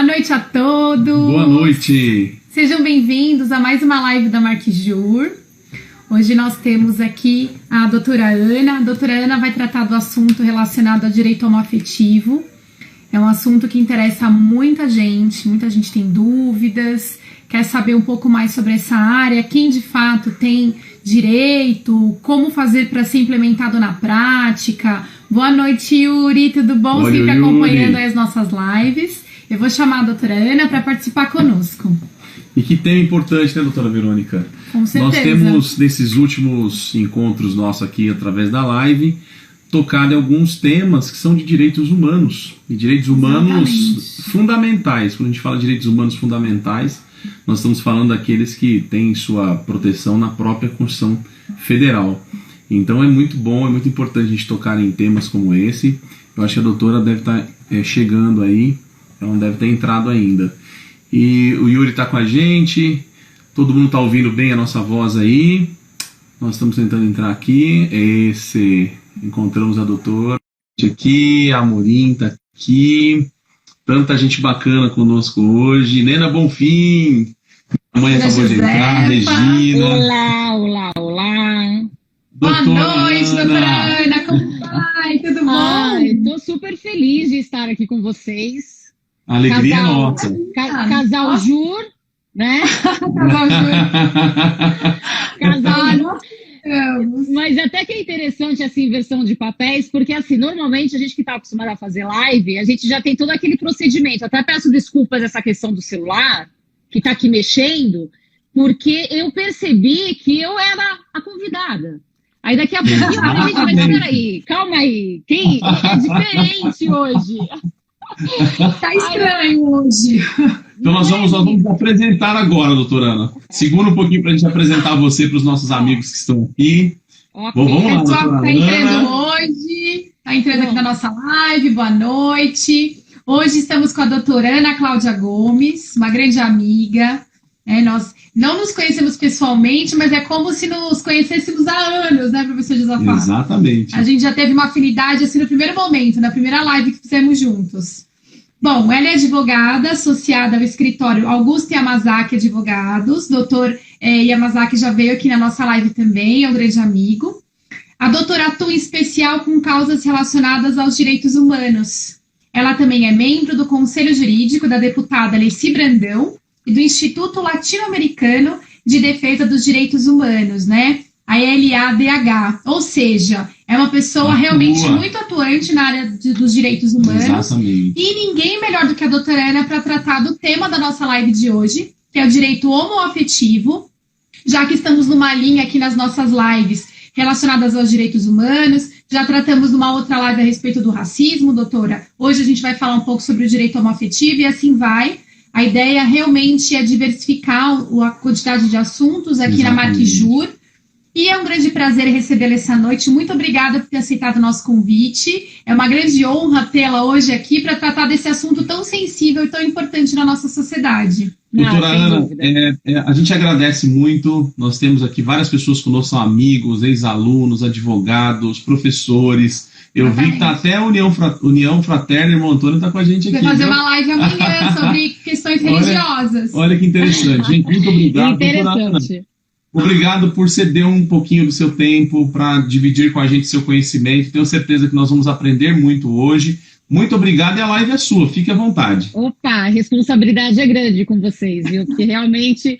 Boa noite a todos. Boa noite. Sejam bem-vindos a mais uma live da Marquijur. Hoje nós temos aqui a doutora Ana. A doutora Ana vai tratar do assunto relacionado ao direito homoafetivo. É um assunto que interessa a muita gente tem dúvidas, quer saber um pouco mais sobre essa área, quem de fato tem direito, como fazer para ser implementado na prática. Boa noite, Yuri, tudo bom? Oi, Sempre Yuri. Acompanhando as nossas lives. Eu vou chamar a doutora Ana para participar conosco. E que tema importante, né, doutora Verônica? Com certeza. Nós temos, nesses últimos encontros nossos aqui, através da live, tocado em alguns temas que são de direitos humanos. E direitos humanos Exatamente. fundamentais. Quando a gente fala de direitos humanos fundamentais, nós estamos falando daqueles que têm sua proteção na própria Constituição Federal. Então é muito bom, é muito importante a gente tocar em temas como esse. Eu acho que a doutora deve estar chegando aí, ela não deve ter entrado ainda. E o Yuri está com a gente, todo mundo está ouvindo bem a nossa voz aí. Nós estamos tentando entrar aqui. Encontramos a doutora aqui, a Amorim está aqui. Tanta gente bacana conosco hoje. Nena Bonfim, a mãe acabou de entrar, Regina. Olá. Boa noite, doutora Ana, como vai? Tudo bom? Estou super feliz de estar aqui com vocês. A alegria é nossa. Casal Jur, né? Casal. Mas até que é interessante essa inversão de papéis, porque assim, normalmente a gente que está acostumado a fazer live, a gente já tem todo aquele procedimento. Até peço desculpas essa questão do celular, que está aqui mexendo, porque eu percebi que eu era a convidada. Aí daqui a pouquinho a gente vai dizer, peraí, calma aí, quem é diferente hoje? Tá estranho hoje. Então nós vamos apresentar agora, doutora Ana. Segura um pouquinho para a gente apresentar você para os nossos amigos que estão aqui. Okay. Bom, vamos lá, O pessoal doutora que está entrando Ana. hoje, está entrando aqui na nossa live, boa noite. Hoje estamos com a doutora Ana Cláudia Gomes, uma grande amiga. Nós não nos conhecemos pessoalmente, mas é como se nos conhecêssemos há anos, né, professor Josafá? Exatamente. A gente já teve uma afinidade assim no primeiro momento, na primeira live que fizemos juntos. Bom, ela é advogada associada ao escritório Augusto Yamazaki Advogados. Doutor Yamazaki já veio aqui na nossa live também, é um grande amigo. A doutora atua em especial com causas relacionadas aos direitos humanos. Ela também é membro do Conselho Jurídico da deputada Leci Brandão e do Instituto Latino-Americano de Defesa dos Direitos Humanos, né? A LADH, ou seja, é uma pessoa realmente muito atuante na área dos direitos humanos. Exatamente. E ninguém melhor do que a doutora Ana para tratar do tema da nossa live de hoje, que é o direito homoafetivo, já que estamos numa linha aqui nas nossas lives relacionadas aos direitos humanos. Já tratamos numa outra live a respeito do racismo, doutora. Hoje a gente vai falar um pouco sobre o direito homoafetivo e assim vai. A ideia realmente é diversificar a quantidade de assuntos aqui na Marquijur. E é um grande prazer recebê-la essa noite. Muito obrigada por ter aceitado o nosso convite. É uma grande honra tê-la hoje aqui para tratar desse assunto tão sensível e tão importante na nossa sociedade. Doutora Ana, a gente agradece muito. Nós temos aqui várias pessoas conosco, são amigos, ex-alunos, advogados, professores. Eu vi que está até a União Fraterna, irmão Antônio, está com a gente aqui. Vai fazer uma live amanhã sobre questões religiosas. Olha que interessante. Gente, muito obrigado. Interessante. Obrigado por ceder um pouquinho do seu tempo para dividir com a gente seu conhecimento. Tenho certeza que nós vamos aprender muito hoje. Muito obrigado e a live é sua. Fique à vontade. Opa, a responsabilidade é grande com vocês, viu? Porque realmente,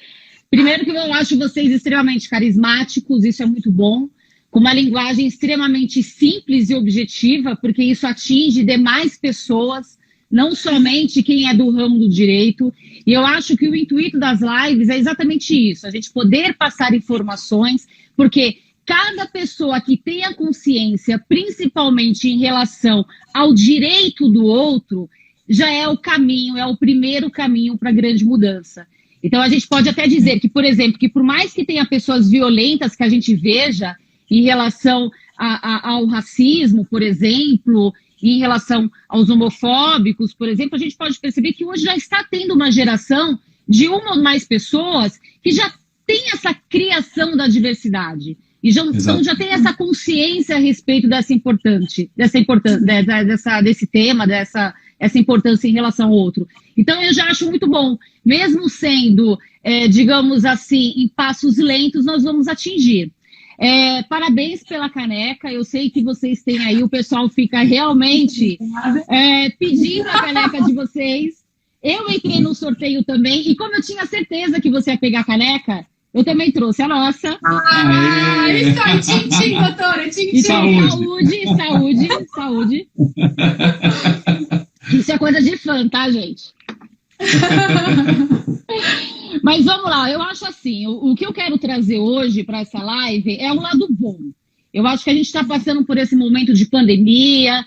primeiro que eu acho vocês extremamente carismáticos, isso é muito bom. Com uma linguagem extremamente simples e objetiva, porque isso atinge demais pessoas, não somente quem é do ramo do direito. E eu acho que o intuito das lives é exatamente isso, a gente poder passar informações, porque cada pessoa que tenha consciência, principalmente em relação ao direito do outro, já é o caminho, é o primeiro caminho para a grande mudança. Então a gente pode até dizer que, por exemplo, que por mais que tenha pessoas violentas que a gente veja em relação ao racismo, por exemplo, em relação aos homofóbicos, por exemplo, a gente pode perceber que hoje já está tendo uma geração de uma ou mais pessoas que já tem essa criação da diversidade. E já tem essa consciência a respeito desse tema, essa importância em relação ao outro. Então, eu já acho muito bom, mesmo sendo, digamos assim, em passos lentos, nós vamos atingir. Parabéns pela caneca, eu sei que vocês têm aí, o pessoal fica realmente pedindo a caneca de vocês. Eu entrei no sorteio também, e como eu tinha certeza que você ia pegar a caneca, eu também trouxe a nossa. Isso aí, tchim-tchim, doutora, tchim-tchim. Saúde. Isso é coisa de fã, tá, gente? Mas vamos lá, eu acho assim, o que eu quero trazer hoje para essa live é um lado bom. Eu acho que a gente está passando por esse momento de pandemia,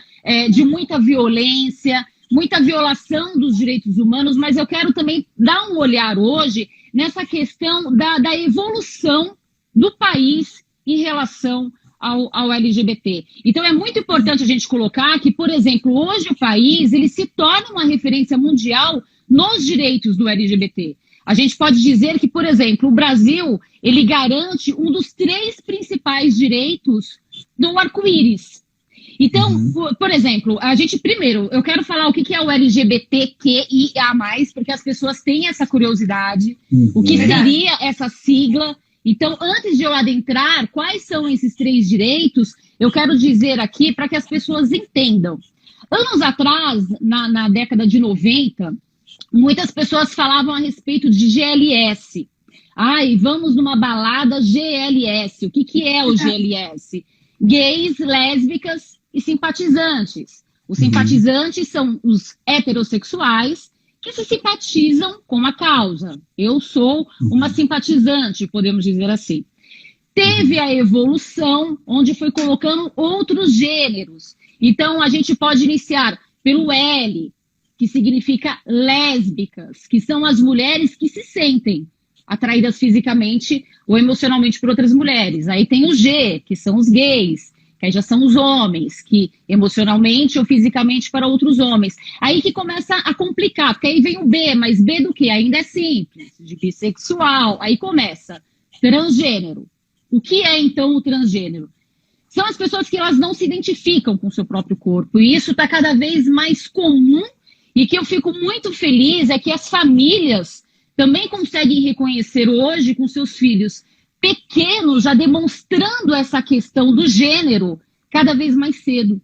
de muita violência, muita violação dos direitos humanos, mas eu quero também dar um olhar hoje nessa questão da evolução do país em relação ao LGBT. Então é muito importante a gente colocar que, por exemplo, hoje o país ele se torna uma referência mundial nos direitos do LGBT. A gente pode dizer que, por exemplo, o Brasil, ele garante um dos 3 principais direitos do arco-íris. Então, por exemplo, a gente, primeiro, eu quero falar o que é o LGBTQIA+, porque as pessoas têm essa curiosidade, o que seria essa sigla. Então, antes de eu adentrar quais são esses 3 direitos, eu quero dizer aqui para que as pessoas entendam. Anos atrás, na década de 90, muitas pessoas falavam a respeito de GLS. Vamos numa balada GLS. O que é o GLS? Gays, lésbicas e simpatizantes. Os simpatizantes são os heterossexuais que se simpatizam com a causa. Eu sou uma simpatizante, podemos dizer assim. Teve a evolução, onde foi colocando outros gêneros. Então, a gente pode iniciar pelo L, que significa lésbicas, que são as mulheres que se sentem atraídas fisicamente ou emocionalmente por outras mulheres. Aí tem o G, que são os gays, que aí já são os homens, que emocionalmente ou fisicamente para outros homens. Aí que começa a complicar, porque aí vem o B, mas B do quê? Ainda é simples, de bissexual. Aí começa transgênero. O que é então o transgênero? São as pessoas que elas não se identificam com o seu próprio corpo, e isso está cada vez mais comum. E que eu fico muito feliz é que as famílias também conseguem reconhecer hoje com seus filhos pequenos, já demonstrando essa questão do gênero cada vez mais cedo.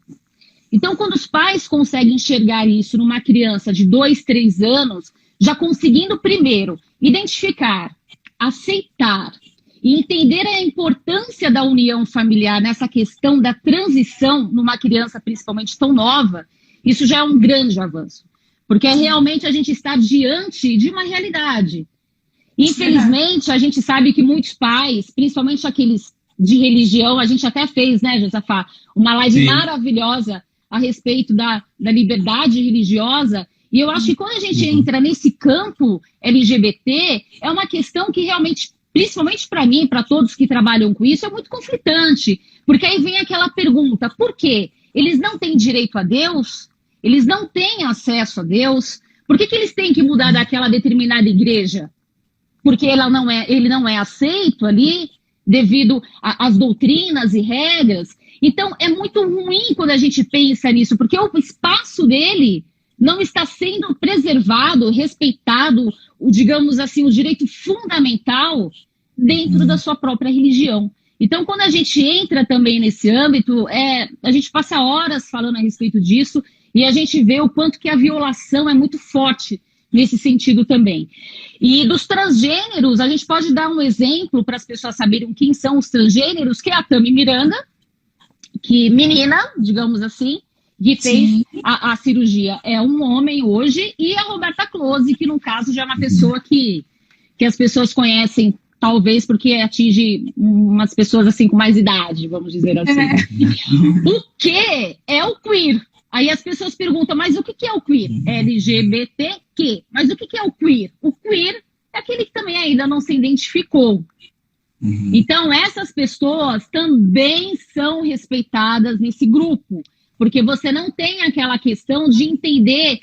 Então, quando os pais conseguem enxergar isso numa criança de 2, 3 anos, já conseguindo primeiro identificar, aceitar e entender a importância da união familiar nessa questão da transição numa criança principalmente tão nova, isso já é um grande avanço. Porque realmente a gente está diante de uma realidade. Infelizmente, a gente sabe que muitos pais, principalmente aqueles de religião, a gente até fez, né, Josafá, uma live maravilhosa a respeito da liberdade religiosa. E eu acho que quando a gente entra nesse campo LGBT, é uma questão que realmente, principalmente para mim, para todos que trabalham com isso, é muito conflitante. Porque aí vem aquela pergunta, por quê? Eles não têm direito a Deus? Eles não têm acesso a Deus? Por que eles têm que mudar daquela determinada igreja? Porque ele não é aceito ali devido às doutrinas e regras. Então, é muito ruim quando a gente pensa nisso, porque o espaço dele não está sendo preservado, respeitado, digamos assim, o direito fundamental dentro da sua própria religião. Então, quando a gente entra também nesse âmbito, a gente passa horas falando a respeito disso, e a gente vê o quanto que a violação é muito forte nesse sentido também. E dos transgêneros, a gente pode dar um exemplo para as pessoas saberem quem são os transgêneros, que é a Tami Miranda, que menina, digamos assim, que fez a cirurgia. É um homem hoje, e a Roberta Close, que no caso já é uma pessoa que as pessoas conhecem, talvez porque atinge umas pessoas assim com mais idade, vamos dizer assim. O que é o queer? Aí as pessoas perguntam, mas o que é o queer? LGBTQ. Mas o que é o queer? O queer é aquele que também ainda não se identificou. Então, essas pessoas também são respeitadas nesse grupo, porque você não tem aquela questão de entender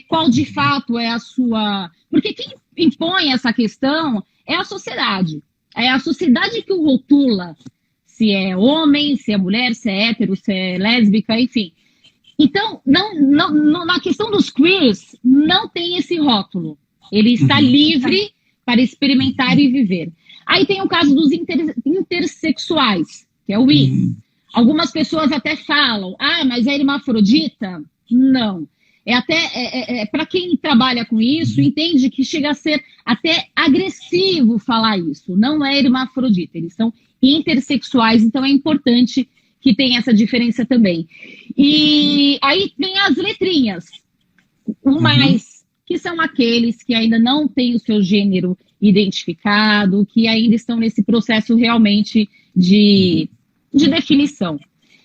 qual de fato é a sua... Porque quem impõe essa questão é a sociedade. É a sociedade que o rotula, se é homem, se é mulher, se é hétero, se é lésbica, enfim. Então, na questão dos queers, não tem esse rótulo. Ele está livre para experimentar e viver. Aí tem o caso dos intersexuais, que é o I. Algumas pessoas até falam, mas é hermafrodita? Não. Para quem trabalha com isso, entende que chega a ser até agressivo falar isso. Não é hermafrodita, eles são intersexuais, então é importante que tenha essa diferença também. E aí vem as letrinhas, o mais, que são aqueles que ainda não têm o seu gênero identificado, que ainda estão nesse processo realmente de definição.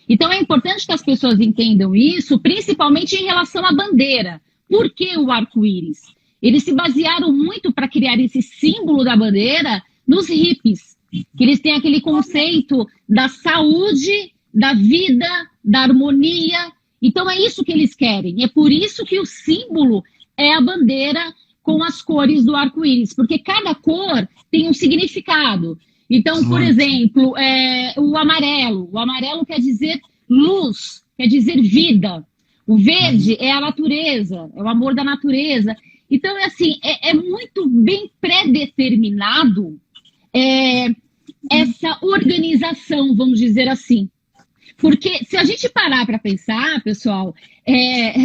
Então é importante que as pessoas entendam isso, principalmente em relação à bandeira. Por que o arco-íris? Eles se basearam muito para criar esse símbolo da bandeira nos hippies, que eles têm aquele conceito da saúde, da vida, da harmonia. Então é isso que eles querem. É por isso que o símbolo é a bandeira com as cores do arco-íris, porque cada cor tem um significado. Então, por exemplo, o amarelo quer dizer luz, quer dizer vida. O verde é a natureza, é o amor da natureza. Então, é muito bem pré-determinado essa organização, vamos dizer assim. Porque se a gente parar para pensar, pessoal,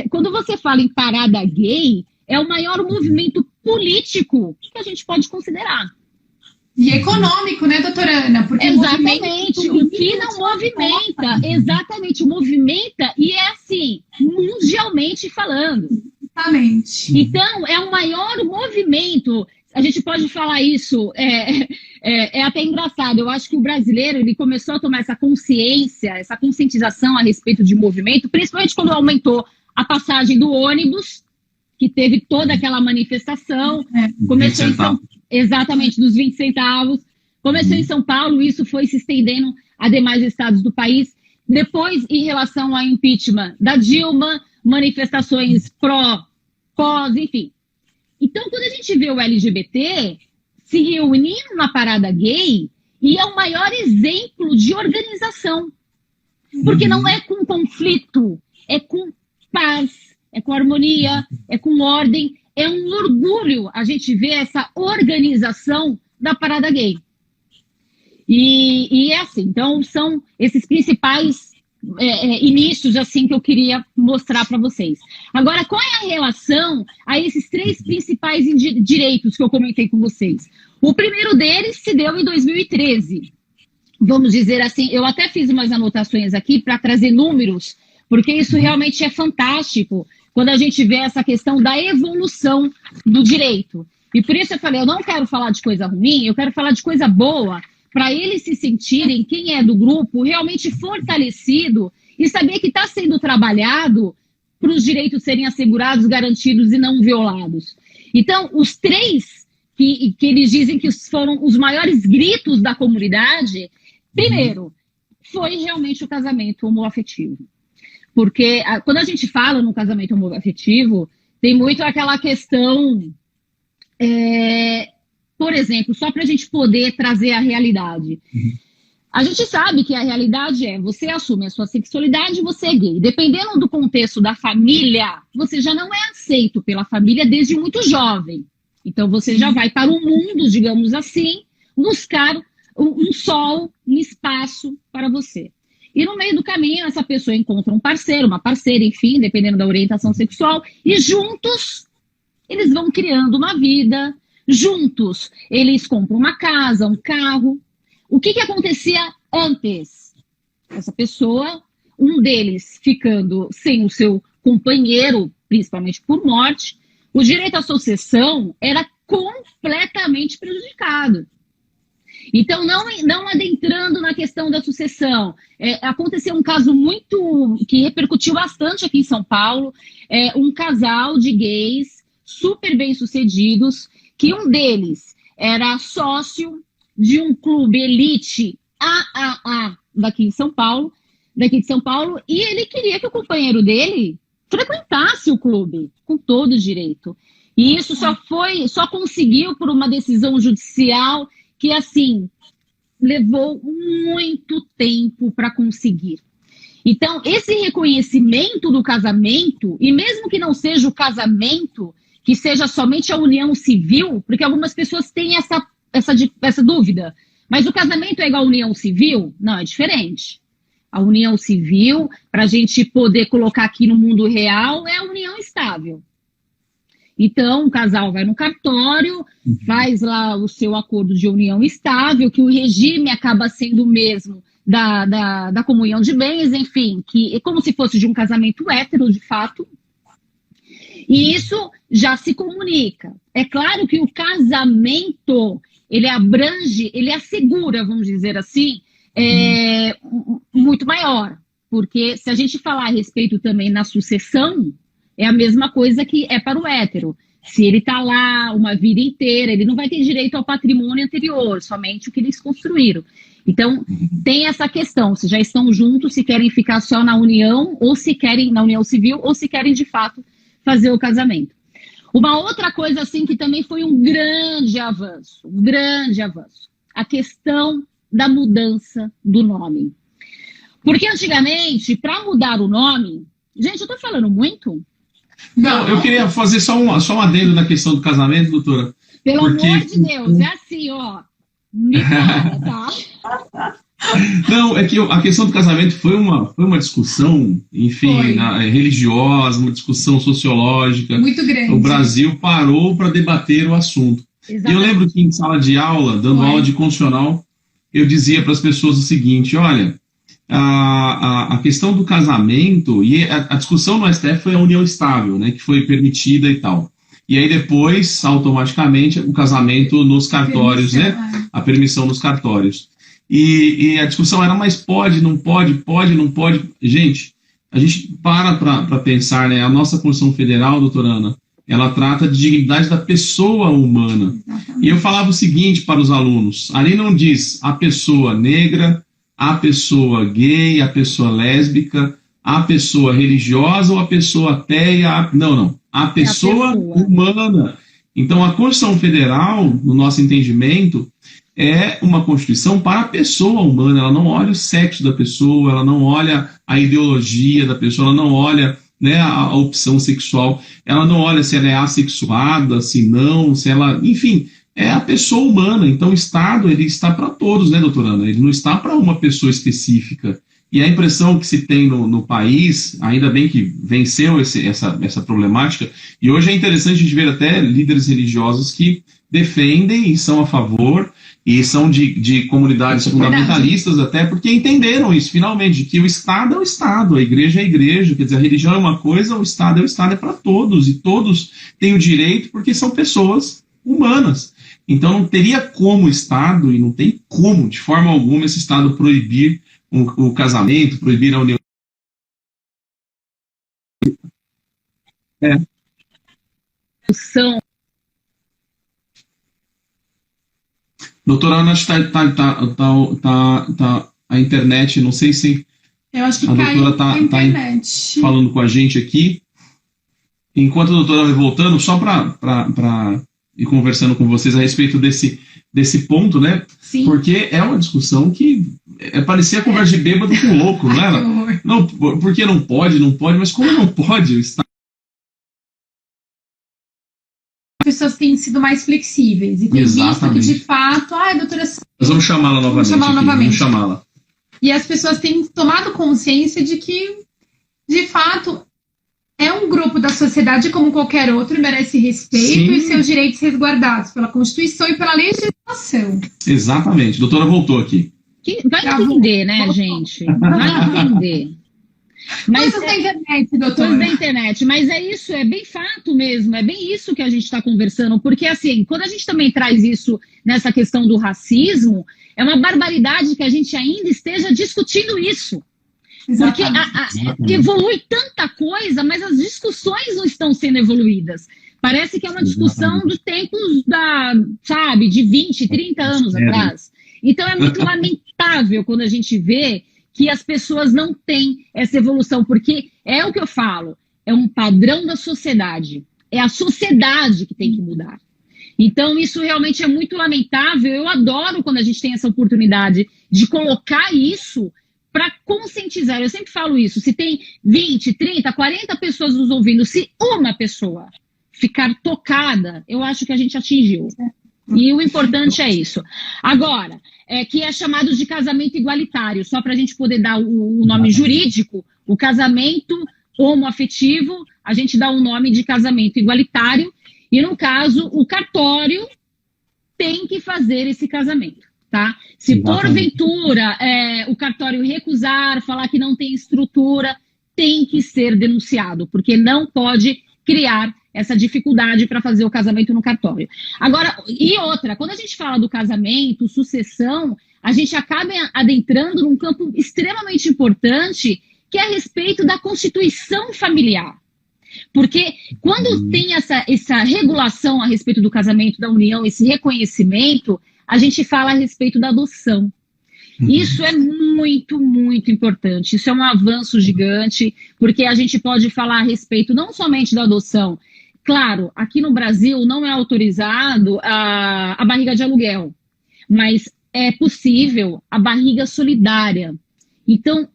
quando você fala em parada gay, é o maior movimento político que a gente pode considerar. E econômico, né, doutora Ana? Porque exatamente, o que não movimenta, exatamente, movimenta e é assim, mundialmente falando. Exatamente. Então, é o maior movimento, a gente pode falar isso, é até engraçado, eu acho que o brasileiro, ele começou a tomar essa consciência, essa conscientização a respeito de movimento, principalmente quando aumentou a passagem do ônibus, que teve toda aquela manifestação, começou exatamente, dos 20 centavos, começou em São Paulo, isso foi se estendendo a demais estados do país. Depois, em relação ao impeachment da Dilma, manifestações pós, enfim. Então, quando a gente vê o LGBT se reunindo na parada gay, e é o maior exemplo de organização. Porque não é com conflito, é com paz, é com harmonia, é com ordem. É um orgulho a gente ver essa organização da parada gay. E é assim, então são esses principais inícios assim que eu queria mostrar para vocês. Agora, qual é a relação a esses três principais direitos que eu comentei com vocês? O primeiro deles se deu em 2013. Vamos dizer assim, eu até fiz umas anotações aqui para trazer números, porque isso realmente é fantástico quando a gente vê essa questão da evolução do direito. E por isso eu falei, eu não quero falar de coisa ruim, eu quero falar de coisa boa, para eles se sentirem, quem é do grupo, realmente fortalecido e saber que está sendo trabalhado para os direitos serem assegurados, garantidos e não violados. Então, os três que eles dizem que foram os maiores gritos da comunidade, primeiro, foi realmente o casamento homoafetivo. Porque quando a gente fala no casamento homoafetivo, tem muito aquela questão, por exemplo, só para a gente poder trazer a realidade. A gente sabe que a realidade você assume a sua sexualidade, você é gay. Dependendo do contexto da família, você já não é aceito pela família desde muito jovem. Então você já vai para o mundo, digamos assim, buscar um sol, um espaço para você. E no meio do caminho, essa pessoa encontra um parceiro, uma parceira, enfim, dependendo da orientação sexual, e juntos eles vão criando uma vida, juntos eles compram uma casa, um carro. O que acontecia antes? Essa pessoa, um deles ficando sem o seu companheiro, principalmente por morte, o direito à sucessão era completamente prejudicado. Então, não adentrando na questão da sucessão, aconteceu um caso que repercutiu bastante aqui em São Paulo, um casal de gays super bem-sucedidos, que um deles era sócio de um clube elite AAA daqui de São Paulo, e ele queria que o companheiro dele frequentasse o clube, com todo direito. E isso só conseguiu por uma decisão judicial que, assim, levou muito tempo para conseguir. Então, esse reconhecimento do casamento, e mesmo que não seja o casamento, que seja somente a união civil, porque algumas pessoas têm essa dúvida. Mas o casamento é igual à união civil? Não, é diferente. A união civil, para a gente poder colocar aqui no mundo real, é a união estável. Então, o casal vai no cartório, faz lá o seu acordo de união estável, que o regime acaba sendo o mesmo da comunhão de bens, enfim, que é como se fosse de um casamento hétero, de fato. E isso já se comunica. É claro que o casamento, ele abrange, ele assegura, vamos dizer assim, muito maior. Porque se a gente falar a respeito também na sucessão, é a mesma coisa que é para o hétero. Se ele está lá uma vida inteira, ele não vai ter direito ao patrimônio anterior, somente o que eles construíram. Então, tem essa questão, se já estão juntos, se querem ficar só na união, ou se querem na união civil, ou se querem, de fato, fazer o casamento. Uma outra coisa, assim, que também foi um grande avanço, a questão da mudança do nome. Porque antigamente, para mudar o nome, gente, eu estou falando muito? Não, eu queria fazer só um adendo na questão do casamento, doutora. Pelo amor de Deus, é assim, ó. Me fala, tá? Não, é que a questão do casamento foi uma discussão, enfim, religiosa, uma discussão sociológica. Muito grande. O Brasil parou para debater o assunto. Exatamente. Eu lembro que em sala de aula, dando aula de constitucional, eu dizia para as pessoas o seguinte: olha, a questão do casamento, e a discussão no STF foi a união estável, né, que foi permitida e tal. E aí depois, automaticamente, o casamento nos cartórios, né? A permissão nos cartórios. E a discussão era, mas pode, não pode. Gente, a gente para pensar, né? A nossa Constituição Federal, doutora Ana, ela trata de dignidade da pessoa humana. Exatamente. E eu falava o seguinte para os alunos: ali não diz a pessoa negra, a pessoa gay, a pessoa lésbica, a pessoa religiosa ou a pessoa ateia. Não. A pessoa humana. Então, a Constituição Federal, no nosso entendimento, é uma Constituição para a pessoa humana. Ela não olha o sexo da pessoa, ela não olha a ideologia da pessoa, ela não olha, né, a opção sexual, ela não olha se ela é assexuada, se não, se ela... Enfim, é a pessoa humana. Então, o Estado, ele está para todos, né, doutora Ana? Ele não está para uma pessoa específica. E a impressão que se tem no país, ainda bem que venceu essa problemática, e hoje é interessante a gente ver até líderes religiosos que defendem e são a favor, e são de comunidades fundamentalistas até, porque entenderam isso, finalmente, que o Estado é o Estado, a igreja é a igreja, quer dizer, a religião é uma coisa, o Estado é o Estado, é para todos, e todos têm o direito, porque são pessoas humanas. Então não teria como o Estado, e não tem como, de forma alguma, esse Estado proibir o casamento, proibir a união. Doutora Ana, tá a internet, não sei se eu acho que a doutora tá falando com a gente aqui. Enquanto a doutora vai voltando, só para ir conversando com vocês a respeito desse ponto, né? Sim. Porque é uma discussão que parecia conversa de bêbado com louco, não era? Não, porque não pode, mas como não pode? As pessoas têm sido mais flexíveis e têm visto que, de fato, doutora... Nós vamos chamá-la novamente. Vamos chamá-la. E as pessoas têm tomado consciência de que, de fato, é um grupo da sociedade como qualquer outro, merece respeito. Sim. E seus direitos resguardados pela Constituição e pela legislação. Exatamente. Doutora voltou aqui. Vai entender, né, gente? Vai entender. Coisas da internet, doutora. Coisas da internet, mas é isso, é bem fato mesmo, é bem isso que a gente está conversando, porque assim, quando a gente também traz isso nessa questão do racismo, é uma barbaridade que a gente ainda esteja discutindo isso. Exatamente. Porque evolui tanta coisa, mas as discussões não estão sendo evoluídas. Parece que é uma discussão dos tempos de 20, 30 anos atrás. Então é muito lamentável quando a gente vê que as pessoas não têm essa evolução, porque é o que eu falo, é um padrão da sociedade, é a sociedade que tem que mudar. Então isso realmente é muito lamentável. Eu adoro quando a gente tem essa oportunidade de colocar isso para conscientizar. Eu sempre falo isso, se tem 20, 30, 40 pessoas nos ouvindo, se uma pessoa ficar tocada, eu acho que a gente atingiu. E o importante é isso. Agora, que é chamado de casamento igualitário, só para a gente poder dar o nome jurídico, o casamento homoafetivo, a gente dá um nome de casamento igualitário, e no caso, o cartório tem que fazer esse casamento, tá? Se porventura o cartório recusar, falar que não tem estrutura, tem que ser denunciado, porque não pode criar essa dificuldade para fazer o casamento no cartório. Agora, e outra, quando a gente fala do casamento, sucessão, a gente acaba adentrando num campo extremamente importante, que é a respeito da constituição familiar. Porque quando tem essa regulação a respeito do casamento, da união, esse reconhecimento, a gente fala a respeito da adoção. Isso é muito, muito importante. Isso é um avanço gigante, porque a gente pode falar a respeito não somente da adoção. Claro, aqui no Brasil não é autorizado a barriga de aluguel, mas é possível a barriga solidária. Então,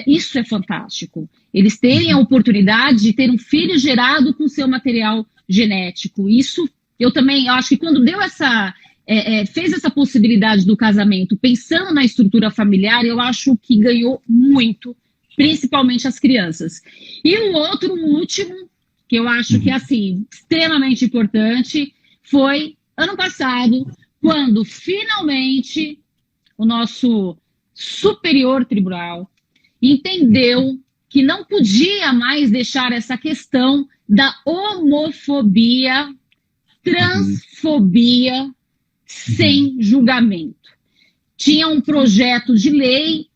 isso é fantástico. Eles terem a oportunidade de ter um filho gerado com seu material genético. Isso, eu acho que quando deu fez essa possibilidade do casamento, pensando na estrutura familiar, eu acho que ganhou muito, principalmente as crianças. E o último, que eu acho que é, assim, extremamente importante, foi ano passado, quando finalmente o nosso Superior Tribunal entendeu que não podia mais deixar essa questão da homofobia, transfobia, sem julgamento. Tinha um projeto de lei,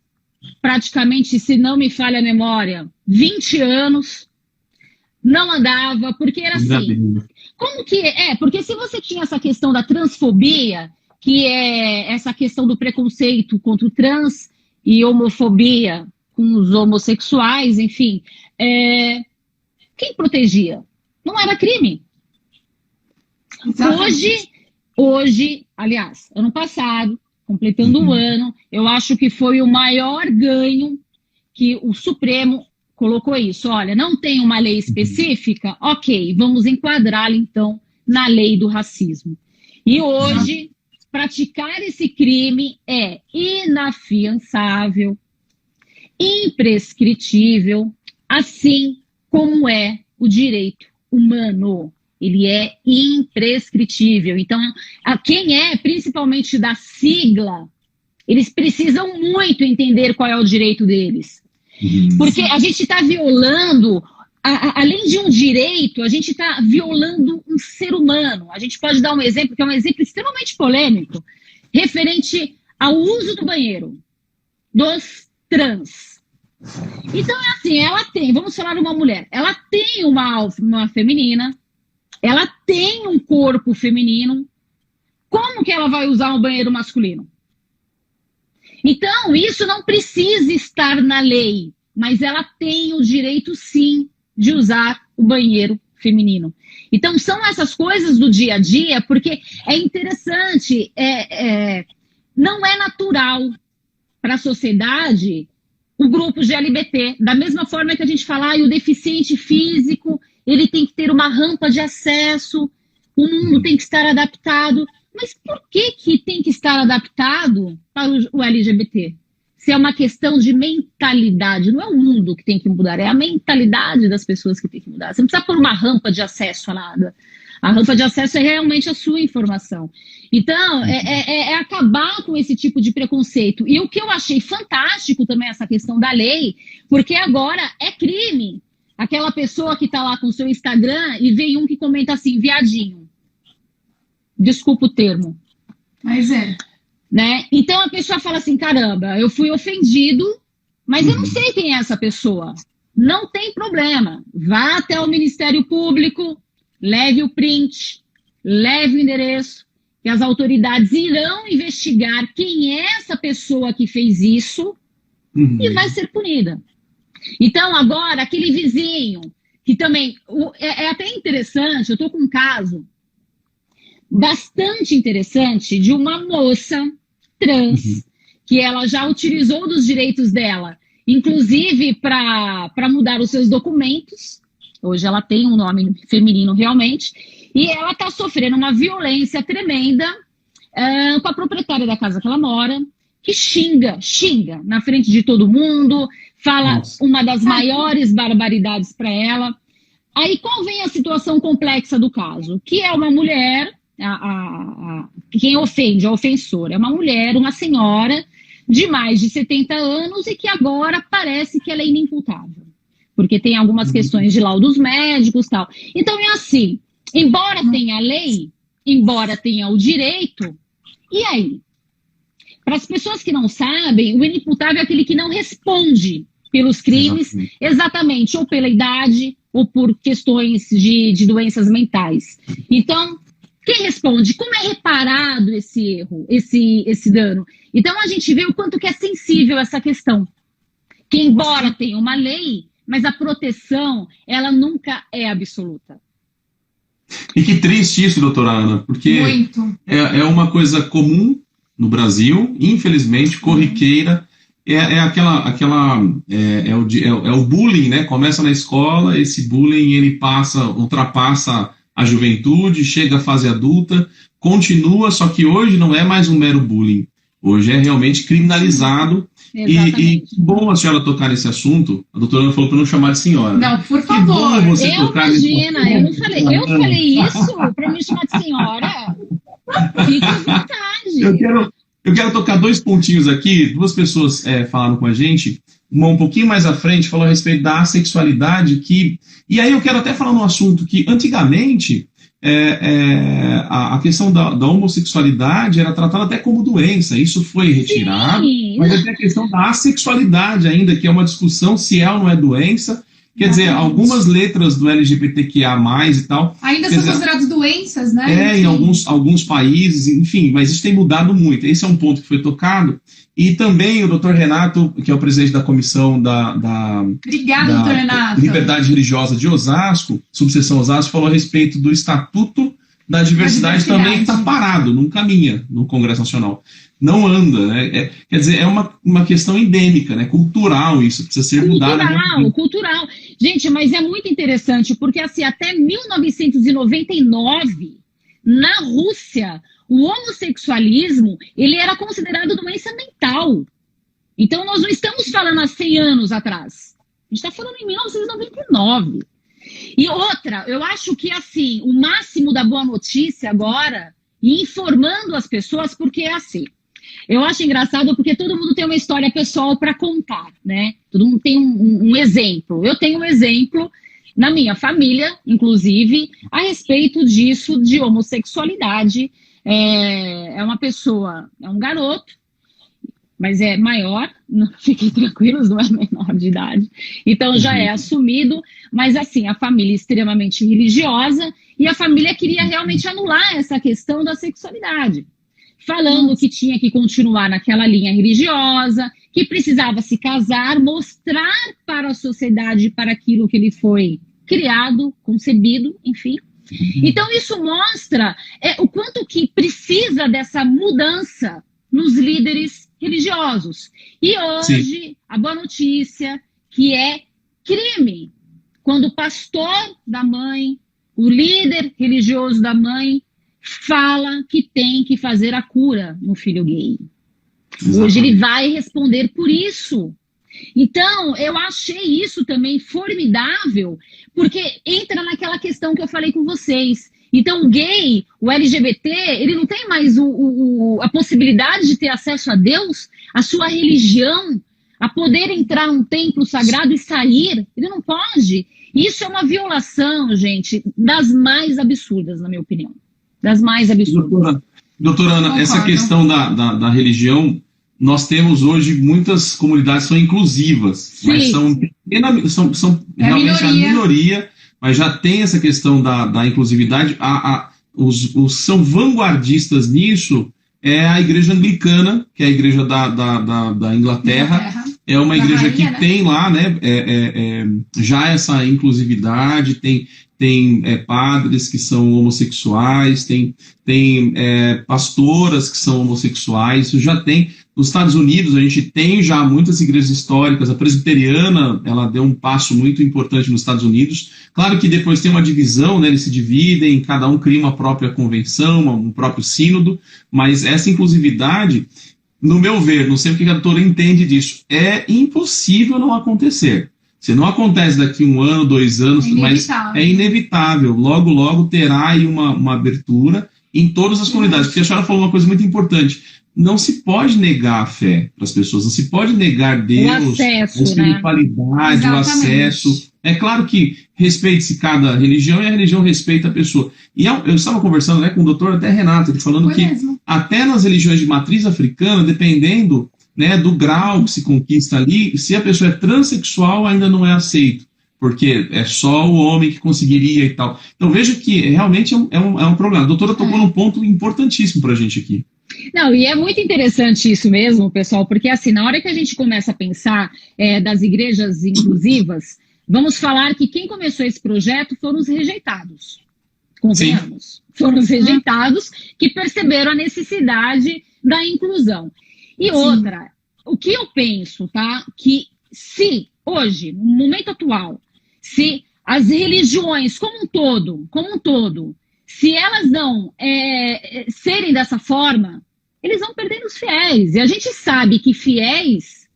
praticamente, se não me falha a memória, 20 anos, não andava, porque era assim. Como que porque se você tinha essa questão da transfobia, que é essa questão do preconceito contra o trans e homofobia com os homossexuais, enfim, quem protegia? Não era crime. Hoje, aliás, ano passado, completando o ano, eu acho que foi o maior ganho que o Supremo colocou isso. Olha, não tem uma lei específica? Ok, vamos enquadrá-la, então, na lei do racismo. E hoje, praticar esse crime é inafiançável, imprescritível, assim como é o direito humano. Ele é imprescritível. Então, quem principalmente da sigla, eles precisam muito entender qual é o direito deles. Porque a gente está violando, além de um direito, a gente está violando um ser humano. A gente pode dar um exemplo, que é um exemplo extremamente polêmico, referente ao uso do banheiro dos trans. Então, é assim, vamos falar de uma mulher, ela tem uma alma feminina, ela tem um corpo feminino, como que ela vai usar um banheiro masculino? Então, isso não precisa estar na lei, mas ela tem o direito, sim, de usar o banheiro feminino. Então, são essas coisas do dia a dia, porque é interessante, não é natural para a sociedade o grupo GLBT, da mesma forma que a gente fala, o deficiente físico, ele tem que ter uma rampa de acesso, o mundo tem que estar adaptado. Mas por que tem que estar adaptado para o LGBT? Se é uma questão de mentalidade, não é o mundo que tem que mudar, é a mentalidade das pessoas que tem que mudar. Você não precisa pôr uma rampa de acesso a nada. A rampa de acesso é realmente a sua informação. Então, é acabar com esse tipo de preconceito. E o que eu achei fantástico também, essa questão da lei, porque agora é crime. Aquela pessoa que está lá com o seu Instagram e vem um que comenta assim, viadinho. Desculpa o termo. Mas né? Então a pessoa fala assim, caramba, eu fui ofendido, mas eu não sei quem é essa pessoa. Não tem problema. Vá até o Ministério Público, leve o print, leve o endereço, que as autoridades irão investigar quem é essa pessoa que fez isso e vai ser punida. Então, agora, aquele vizinho, que também é até interessante, eu estou com um caso bastante interessante de uma moça trans que ela já utilizou dos direitos dela, inclusive para mudar os seus documentos. Hoje ela tem um nome feminino realmente, e ela está sofrendo uma violência tremenda com a proprietária da casa que ela mora, que xinga na frente de todo mundo, fala uma das maiores barbaridades para ela. Aí qual vem a situação complexa do caso? Que é uma mulher, quem ofende, a ofensora, é uma mulher, uma senhora de mais de 70 anos e que agora parece que ela é inimputável, porque tem algumas questões de laudos médicos e tal. Então é assim, embora tenha a lei, embora tenha o direito, e aí? Para as pessoas que não sabem, o inimputável é aquele que não responde pelos crimes, exatamente, ou pela idade, ou por questões de doenças mentais. Então, quem responde? Como é reparado esse erro, esse dano? Então, a gente vê o quanto que é sensível essa questão. Que, embora tenha uma lei, mas a proteção, ela nunca é absoluta. E que triste isso, doutora Ana, porque é uma coisa comum no Brasil, infelizmente, corriqueira, é o bullying, né? Começa na escola, esse bullying ele ultrapassa a juventude, chega à fase adulta, continua, só que hoje não é mais um mero bullying, hoje é realmente criminalizado. E que bom a senhora tocar nesse assunto. A doutora Ana falou para não chamar de senhora. Não, por favor. Eu não falei, eu falei isso para me chamar de senhora. Fique à vontade. Eu quero tocar 2 pontinhos aqui. 2 pessoas falaram com a gente. Uma um pouquinho mais à frente falou a respeito da assexualidade. E aí eu quero até falar num assunto que antigamente a questão da homossexualidade era tratada até como doença. Isso foi retirado. Sim. Mas tem a questão da assexualidade ainda, que é uma discussão se é ou não é doença. Quer dizer, algumas letras do LGBTQIA+, e tal... Ainda são consideradas doenças, né? Em alguns países, enfim, mas isso tem mudado muito. Esse é um ponto que foi tocado. E também o doutor Renato, que é o presidente da comissão Obrigada, doutor Renato. Liberdade Religiosa de Osasco, subseção Osasco, falou a respeito do Estatuto da Diversidade também, que está parado, não caminha no Congresso Nacional. Não anda, né? Quer dizer, é uma questão endêmica, né? Cultural isso, precisa ser mudado. Cultural. Gente, mas é muito interessante, porque assim, até 1999, na Rússia, o homossexualismo, ele era considerado doença mental. Então, nós não estamos falando há 100 anos atrás. A gente está falando em 1999. E outra, eu acho que assim, o máximo da boa notícia agora, e informando as pessoas, porque é assim, eu acho engraçado porque todo mundo tem uma história pessoal para contar, né? Todo mundo tem um exemplo. Eu tenho um exemplo na minha família, inclusive, a respeito disso, de homossexualidade. É uma pessoa, é um garoto, mas é maior, fiquem tranquilos, não é menor de idade, então já é assumido, mas assim, a família é extremamente religiosa e a família queria realmente anular essa questão da sexualidade, falando que tinha que continuar naquela linha religiosa, que precisava se casar, mostrar para a sociedade, para aquilo que ele foi criado, concebido, enfim. Então isso mostra o quanto que precisa dessa mudança nos líderes religiosos. E hoje, a boa notícia, que é crime, quando o pastor da mãe, o líder religioso da mãe, fala que tem que fazer a cura no filho gay. Exatamente. Hoje ele vai responder por isso. Então, eu achei isso também formidável, porque entra naquela questão que eu falei com vocês. Então, o gay, o LGBT, ele não tem mais a possibilidade de ter acesso a Deus, a sua religião, a poder entrar num templo sagrado e sair. Ele não pode. Isso é uma violação, gente, das mais absurdas, na minha opinião. Das mais absurdas. Doutora Ana, essa questão da religião, nós temos hoje muitas comunidades que são inclusivas, sim, mas são realmente a minoria, mas já tem essa questão da inclusividade. Os são vanguardistas nisso, é a igreja anglicana, que é a igreja da Inglaterra, é uma igreja que tem lá, né, já essa inclusividade, tem padres que são homossexuais, tem pastoras que são homossexuais, isso já tem. Nos Estados Unidos, a gente tem já muitas igrejas históricas. A presbiteriana, ela deu um passo muito importante nos Estados Unidos. Claro que depois tem uma divisão, né, eles se dividem, cada um cria uma própria convenção, um próprio sínodo, mas essa inclusividade, no meu ver, não sei o que a doutora entende disso, é impossível não acontecer. Se não acontece daqui 1 ano, 2 anos, mas é inevitável. Logo, logo terá aí uma abertura em todas as comunidades. Porque a senhora falou uma coisa muito importante. Não se pode negar a fé para as pessoas, não se pode negar Deus, o acesso, a espiritualidade, né? O acesso. É claro que respeite-se cada religião e a religião respeita a pessoa. E eu estava conversando, né, com o doutor até Renato, ele falando que até nas religiões de matriz africana, dependendo, né, do grau que se conquista ali, se a pessoa é transexual, ainda não é aceito, porque é só o homem que conseguiria e tal. Então veja que realmente é um problema. A doutora tocou num ponto importantíssimo para a gente aqui. Não, e é muito interessante isso mesmo, pessoal, porque assim, na hora que a gente começa a pensar das igrejas inclusivas, vamos falar que quem começou esse projeto foram os rejeitados, convenhamos. Sim. Foram os rejeitados que perceberam a necessidade da inclusão. E outra, o que eu penso, tá? Que se hoje, no momento atual, se as religiões como um todo, se elas não serem dessa forma, eles vão perdendo os fiéis. E a gente sabe que fiéis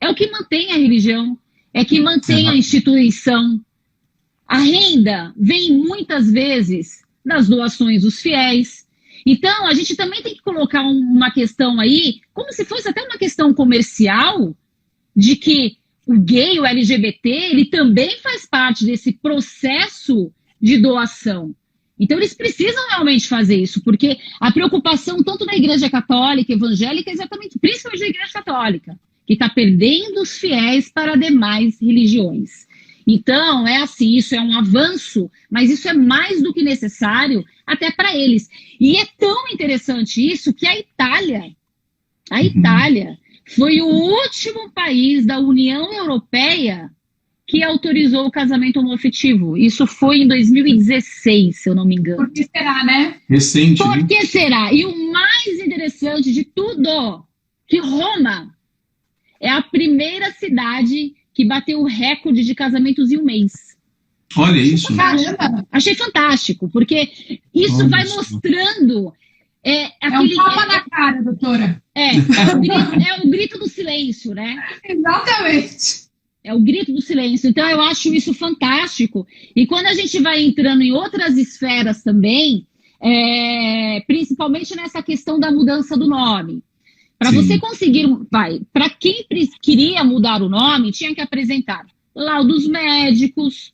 é o que mantém a religião, é que mantém a instituição. A renda vem muitas vezes das doações dos fiéis. Então, a gente também tem que colocar uma questão aí, como se fosse até uma questão comercial, de que o gay, o LGBT, ele também faz parte desse processo de doação. Então, eles precisam realmente fazer isso, porque a preocupação tanto da Igreja Católica, evangélica, é exatamente, principalmente da Igreja Católica, que está perdendo os fiéis para demais religiões. Então, é assim, isso é um avanço, mas isso é mais do que necessário até para eles. E é tão interessante isso que a Itália foi o último país da União Europeia que autorizou o casamento homoafetivo. Isso foi em 2016, se eu não me engano. Por que será, né? Recente, Por que será? E o mais interessante de tudo, que Roma é a primeira cidade que bateu o recorde de casamentos em um mês. Olha isso. Caramba! Achei fantástico, porque isso vai mostrando... um tapa na cara, doutora. É o grito do silêncio, né? Exatamente. É o grito do silêncio. Então, eu acho isso fantástico. E quando a gente vai entrando em outras esferas também, principalmente nessa questão da mudança do nome. Para você conseguir, para quem queria mudar o nome, tinha que apresentar laudos médicos,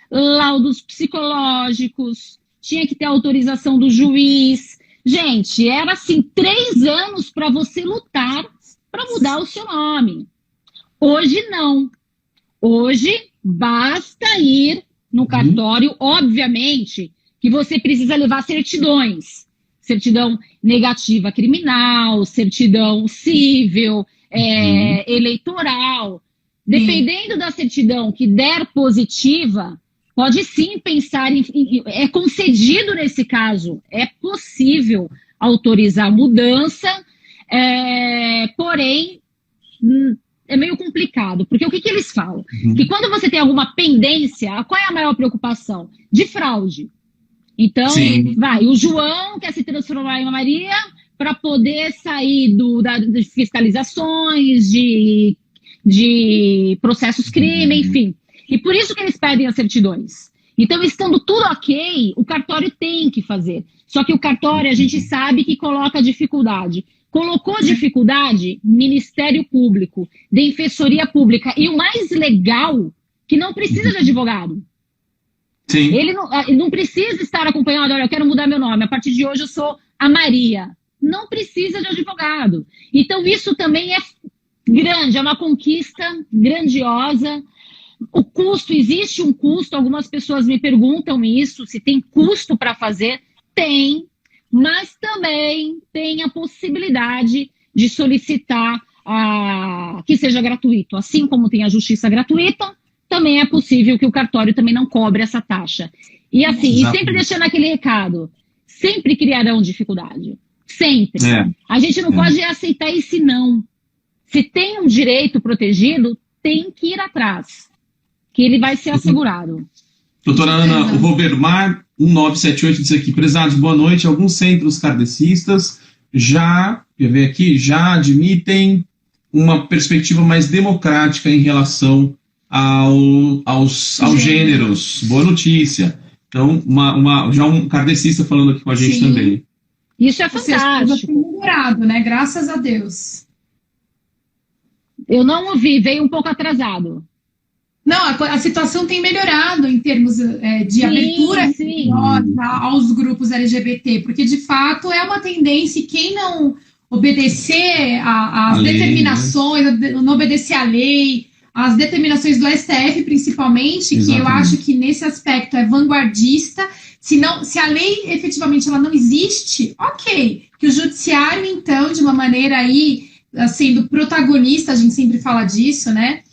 laudos psicológicos, tinha que ter autorização do juiz. Gente, era assim, 3 anos para você lutar para mudar o seu nome. Hoje não. Hoje basta ir no cartório, obviamente, que você precisa levar certidões. Certidão negativa criminal, certidão civil, eleitoral. Dependendo da certidão que der positiva, pode sim pensar é concedido nesse caso, é possível autorizar mudança, porém é meio complicado, porque o que eles falam? Que quando você tem alguma pendência, qual é a maior preocupação? De fraude. Então, o João quer se transformar em uma Maria para poder sair das fiscalizações, de processos crime, enfim. E por isso que eles pedem as certidões. Então, estando tudo ok, o cartório tem que fazer. Só que o cartório, a gente sabe que coloca dificuldade. Colocou dificuldade, Ministério Público, Defensoria Pública. E o mais legal, que não precisa de advogado. Sim. Ele não precisa estar acompanhado, olha, eu quero mudar meu nome, a partir de hoje eu sou a Maria. Não precisa de advogado. Então isso também é grande, é uma conquista grandiosa. O custo, existe um custo, algumas pessoas me perguntam isso, se tem custo para fazer. Tem, mas também tem a possibilidade de solicitar que seja gratuito. Assim como tem a justiça gratuita, também é possível que o cartório também não cobre essa taxa. E assim, e sempre deixando aquele recado, sempre criarão dificuldade. Sempre. A gente não pode aceitar esse não. Se tem um direito protegido, tem que ir atrás, que ele vai ser assegurado. Doutora Ana, o Robermar 1978 diz aqui: prezados, boa noite. Alguns centros kardecistas já admitem uma perspectiva mais democrática em relação aos gêneros. Boa notícia. Então, já um kardecista falando aqui com a gente também. Isso é fantástico. Tem melhorado, né? Graças a Deus. Eu não ouvi, veio um pouco atrasado. Não, a situação tem melhorado em termos de abertura aos grupos LGBT, porque de fato é uma tendência, e quem não obedecer às determinações, né? Não obedecer à lei, às determinações do STF principalmente, que eu acho que nesse aspecto é vanguardista. Se a lei efetivamente ela não existe, ok, que o judiciário então, de uma maneira aí, sendo protagonista, a gente sempre fala disso, né?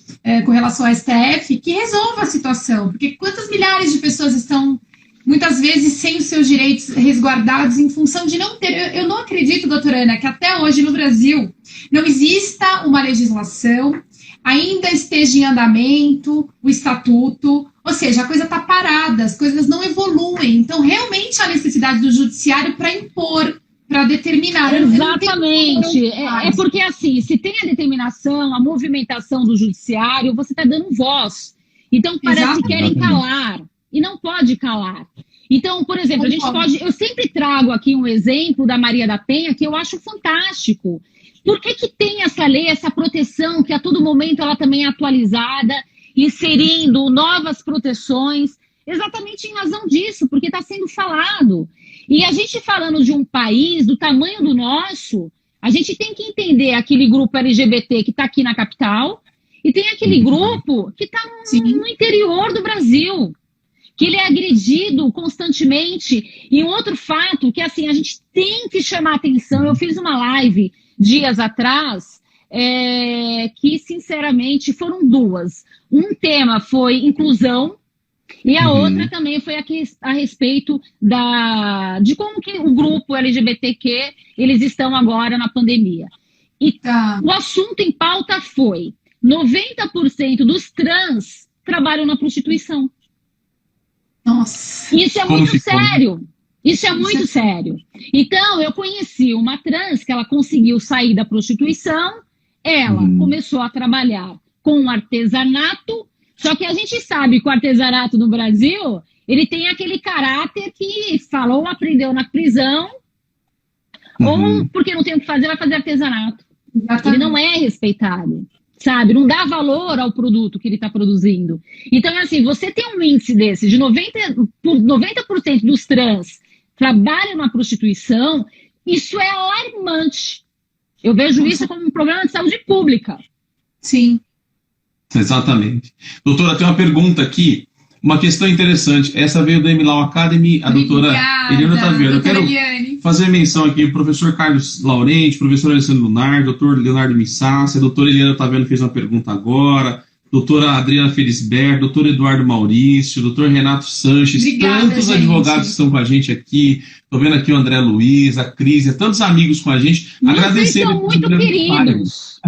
Com relação ao STF, que resolva a situação, porque quantas milhares de pessoas estão, muitas vezes, sem os seus direitos resguardados em função de não ter... Eu não acredito, doutora Ana, que até hoje no Brasil não exista uma legislação, ainda esteja em andamento o estatuto, ou seja, a coisa está parada, as coisas não evoluem, então realmente há necessidade do judiciário para impor, para determinar. Exatamente. É porque, assim, se tem a determinação, a movimentação do judiciário, você está dando voz. Então, parece que querem calar. E não pode calar. Então, por exemplo, eu sempre trago aqui um exemplo da Maria da Penha, que eu acho fantástico. Por que tem essa lei, essa proteção, que a todo momento ela também é atualizada, inserindo novas proteções? Exatamente em razão disso, porque está sendo falado. E a gente falando de um país do tamanho do nosso, a gente tem que entender aquele grupo LGBT que está aqui na capital e tem aquele grupo que está no interior do Brasil, que ele é agredido constantemente. E um outro fato que, assim, a gente tem que chamar atenção. Eu fiz uma live dias atrás que, sinceramente, foram duas. Um tema foi inclusão, e a outra também foi aqui a respeito de como que o grupo LGBTQ eles estão agora na pandemia. E o assunto em pauta foi 90% dos trans trabalham na prostituição. Nossa. Isso é muito sério. Isso é muito sério. Então, eu conheci uma trans que ela conseguiu sair da prostituição, ela começou a trabalhar com artesanato. Só que a gente sabe que o artesanato no Brasil, ele tem aquele caráter que falou, aprendeu na prisão, ou porque não tem o que fazer, vai fazer artesanato. Ele não é respeitado, sabe? Não dá valor ao produto que ele está produzindo. Então, assim, você tem um índice desse de 90% dos trans trabalham na prostituição, isso é alarmante. Eu vejo isso como um problema de saúde pública. Sim. Exatamente. Doutora, tem uma pergunta aqui, uma questão interessante. Essa veio da Emilau Academy, a doutora Eliana Taveira. Eu quero fazer menção aqui, o professor Carlos Laurenti, professor Alessandro Lunar, doutor Leonardo Missassi, a doutora Eliana Taveira fez uma pergunta agora, doutora Adriana Felisberto, doutor Eduardo Maurício, doutor Renato Sanches, tantos advogados que estão com a gente aqui. Estou vendo aqui o André Luiz, a Cris, tantos amigos com a gente. Agradecer. São muito queridos.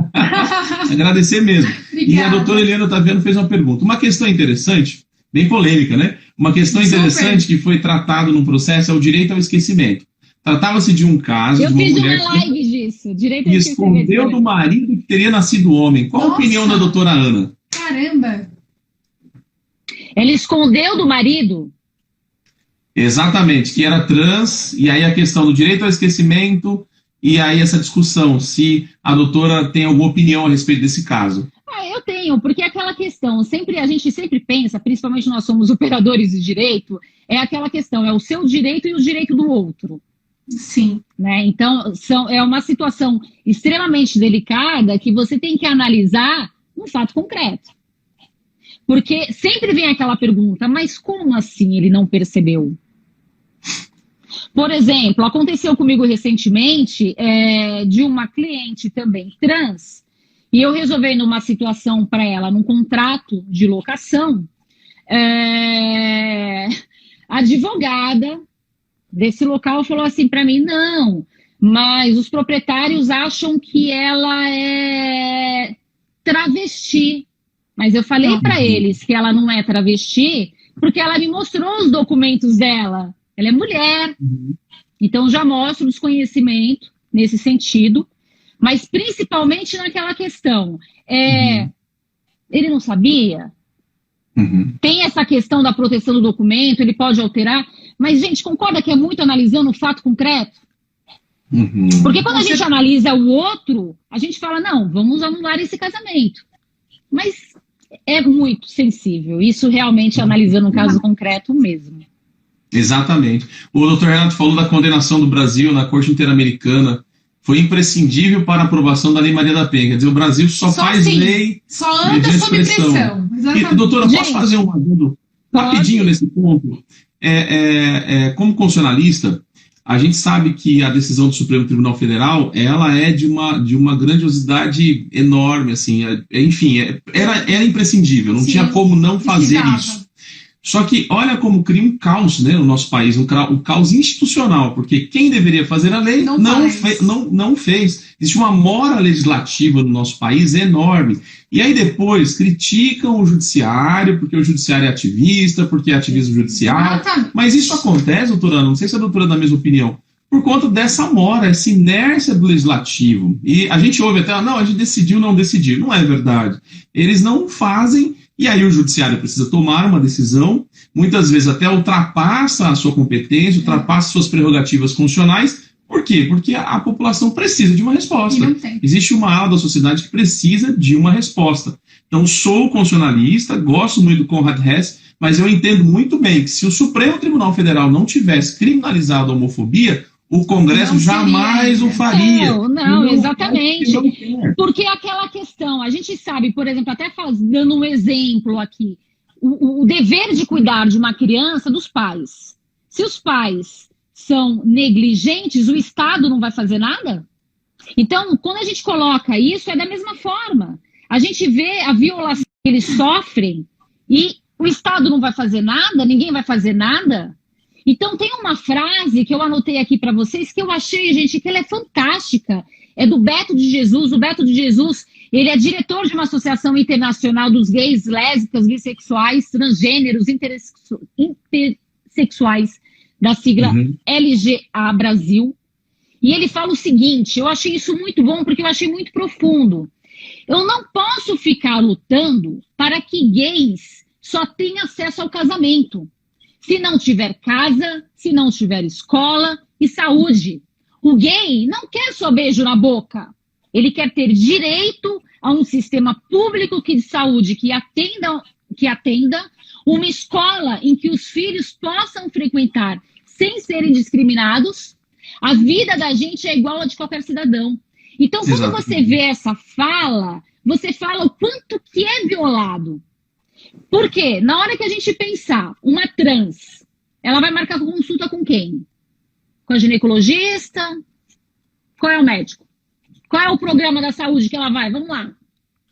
Agradecer mesmo. Obrigada. E a doutora Eliana Taveira fez uma pergunta. Uma questão interessante, bem polêmica, né? Uma questão interessante que foi tratado no processo é o direito ao esquecimento. Tratava-se de um caso de uma mulher uma live disso, direito que escondeu do marido que teria nascido homem. Qual a opinião da doutora Ana? Caramba! Ela escondeu do marido? Exatamente, que era trans, e aí a questão do direito ao esquecimento, e aí essa discussão, se a doutora tem alguma opinião a respeito desse caso. Eu tenho, porque é aquela questão, a gente sempre pensa, principalmente nós somos operadores de direito, é aquela questão, é o seu direito e o direito do outro. Sim. Né? Então, é uma situação extremamente delicada que você tem que analisar um fato concreto. Porque sempre vem aquela pergunta, mas como assim ele não percebeu? Por exemplo, aconteceu comigo recentemente de uma cliente também trans, e eu resolvi numa situação para ela, num contrato de locação, a advogada desse local falou assim para mim, não, mas os proprietários acham que ela é travesti. Mas eu falei para eles que ela não é travesti porque ela me mostrou os documentos dela. Ela é mulher. Então já mostro desconhecimento nesse sentido, mas principalmente naquela questão. Ele não sabia? Tem essa questão da proteção do documento, ele pode alterar, mas, gente, concorda que é muito analisando o fato concreto? Porque quando a gente analisa o outro, a gente fala, não, vamos anular esse casamento. Mas é muito sensível, isso realmente analisando um caso concreto mesmo. Exatamente. O doutor Renato falou da condenação do Brasil na Corte Interamericana. Foi imprescindível para a aprovação da Lei Maria da Penha. Quer dizer, o Brasil só faz assim, lei... Só anda sob pressão. E, doutora, posso fazer um adendo rapidinho nesse ponto? Como constitucionalista, a gente sabe que a decisão do Supremo Tribunal Federal, ela é de uma grandiosidade enorme, assim, era imprescindível, não tinha como não fazer isso. Só que olha como cria um caos, né, no nosso país, um caos institucional, porque quem deveria fazer a lei não fez. Existe uma mora legislativa no nosso país enorme. E aí depois criticam o judiciário, porque o judiciário é ativista, porque é ativismo judicial. Mas isso acontece, doutora, não sei se a doutora é da mesma opinião, por conta dessa mora, essa inércia do legislativo. E a gente ouve até, não, a gente decidiu, não decidiu. Não é verdade. Eles não fazem. E aí o judiciário precisa tomar uma decisão, muitas vezes até ultrapassa a sua competência, ultrapassa suas prerrogativas constitucionais. Por quê? Porque a população precisa de uma resposta. Existe uma ala da sociedade que precisa de uma resposta. Então, sou constitucionalista, gosto muito do Conrad Hess, mas eu entendo muito bem que se o Supremo Tribunal Federal não tivesse criminalizado a homofobia, o Congresso jamais o faria. Não, exatamente. Porque é aquela questão, a gente sabe, por exemplo, até dando um exemplo aqui, o dever de cuidar de uma criança dos pais. Se os pais são negligentes, o Estado não vai fazer nada? Então, quando a gente coloca isso, é da mesma forma. A gente vê a violação que eles sofrem e o Estado não vai fazer nada, ninguém vai fazer nada. Então, tem uma frase que eu anotei aqui para vocês que eu achei, gente, que ela é fantástica. É do Beto de Jesus. O Beto de Jesus, ele é diretor de uma associação internacional dos gays, lésbicas, bissexuais, transgêneros, intersexuais, da sigla LGA Brasil. E ele fala o seguinte, eu achei isso muito bom porque eu achei muito profundo. Eu não posso ficar lutando para que gays só tenham acesso ao casamento. Se não tiver casa, se não tiver escola e saúde. O gay não quer só beijo na boca. Ele quer ter direito a um sistema público de saúde que atenda, uma escola em que os filhos possam frequentar sem serem discriminados. A vida da gente é igual a de qualquer cidadão. Então, quando você vê essa fala, você fala o quanto que é violado. Por quê? Na hora que a gente pensar, uma trans, ela vai marcar consulta com quem? Com a ginecologista? Qual é o médico? Qual é o programa da saúde que ela vai? Vamos lá.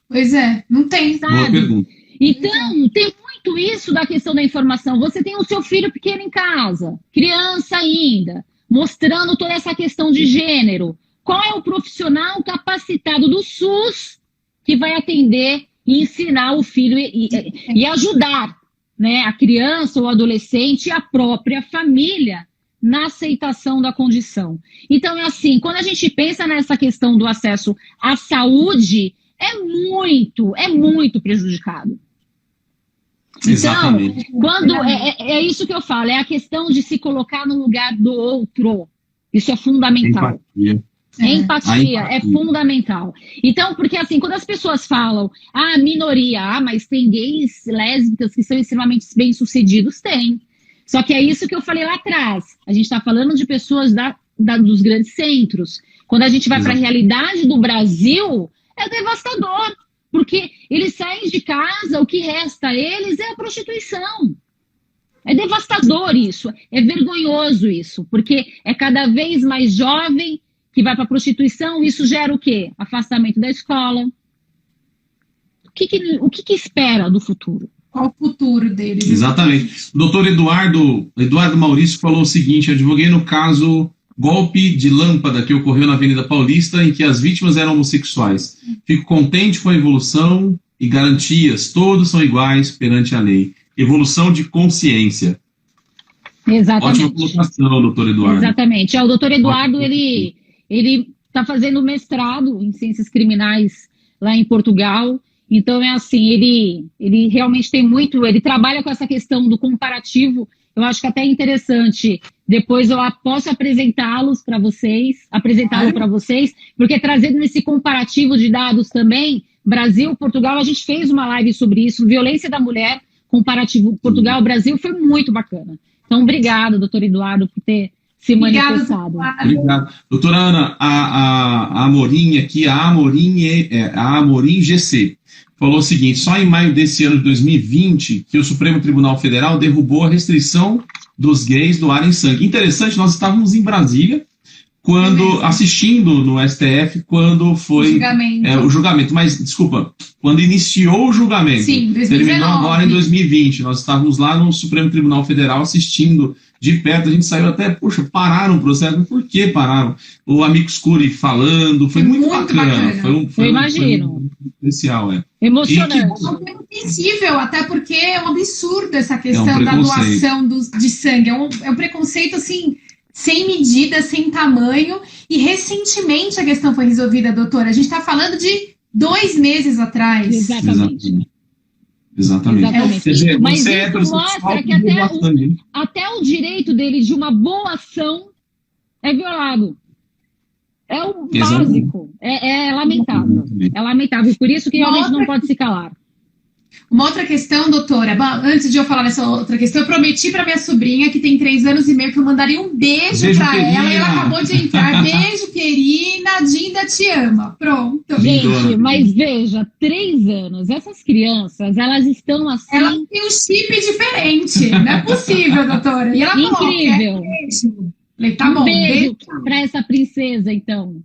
Pois é, não tem. Sabe? Então, tem muito isso da questão da informação. Você tem o seu filho pequeno em casa, criança ainda, mostrando toda essa questão de gênero. Qual é o profissional capacitado do SUS que vai atender e ensinar o filho e ajudar, né, a criança ou adolescente e a própria família na aceitação da condição. Então, é assim, quando a gente pensa nessa questão do acesso à saúde, é muito prejudicado. Exatamente. Então, quando é isso que eu falo, é a questão de se colocar no lugar do outro. Isso é fundamental. Empatia é fundamental. Então, porque assim, quando as pessoas falam, minoria, mas tem gays, lésbicas que são extremamente bem-sucedidos, tem. Só que é isso que eu falei lá atrás. A gente está falando de pessoas dos grandes centros. Quando a gente vai para a realidade do Brasil, é devastador. Porque eles saem de casa, o que resta a eles é a prostituição. É devastador isso, é vergonhoso isso, porque é cada vez mais jovem que vai para a prostituição, isso gera o quê? Afastamento da escola. O que espera do futuro? Qual o futuro deles? Exatamente. O doutor Eduardo Maurício falou o seguinte, eu advoguei no caso golpe de lâmpada que ocorreu na Avenida Paulista, em que as vítimas eram homossexuais. Fico contente com a evolução e garantias, todos são iguais perante a lei. Evolução de consciência. Exatamente. Ótima colocação, doutor Eduardo. Exatamente. O doutor Eduardo, ele está fazendo mestrado em ciências criminais lá em Portugal. Então, é assim, ele realmente tem muito, ele trabalha com essa questão do comparativo. Eu acho que até é interessante, depois eu posso apresentá-lo para vocês, porque trazendo esse comparativo de dados também, Brasil, Portugal, a gente fez uma live sobre isso, violência da mulher, comparativo Portugal, Brasil, foi muito bacana. Então, obrigado, doutor Eduardo, por ter se manifestado. Obrigado. Doutora Ana, a Amorim aqui, a Amorim GC, falou o seguinte: só em maio desse ano de 2020 que o Supremo Tribunal Federal derrubou a restrição dos gays doarem sangue. Interessante, nós estávamos em Brasília, assistindo no STF, quando foi o julgamento. Mas, desculpa, quando iniciou o julgamento. Sim, 2019. Terminou agora em 2020. Nós estávamos lá no Supremo Tribunal Federal assistindo de perto. A gente saiu até, pararam o processo. Mas por que pararam? O Amicus Curiae falando, foi muito bacana. Eu imagino. Foi especial, Emocionante. É sensível, até porque é um absurdo essa questão da doação de sangue. É um preconceito, assim, sem medida, sem tamanho. E recentemente a questão foi resolvida, doutora. A gente está falando de 2 meses atrás. Exatamente. Quer dizer, mas isso mostra que até o direito dele de uma boa ação é violado. É o básico. É lamentável. É lamentável. Por isso que realmente não pode se calar. Uma outra questão, doutora, antes de eu falar dessa outra questão, eu prometi para minha sobrinha, que tem 3 anos e meio, que eu mandaria um beijo para ela, e ela acabou de entrar. Beijo, querida, Dinda te ama. Pronto. Gente, mas veja, 3 anos, essas crianças, elas estão assim... Elas têm um chip diferente, não é possível, doutora. E ela falou, incrível. Falei, tá bom. Beijo para essa princesa, então.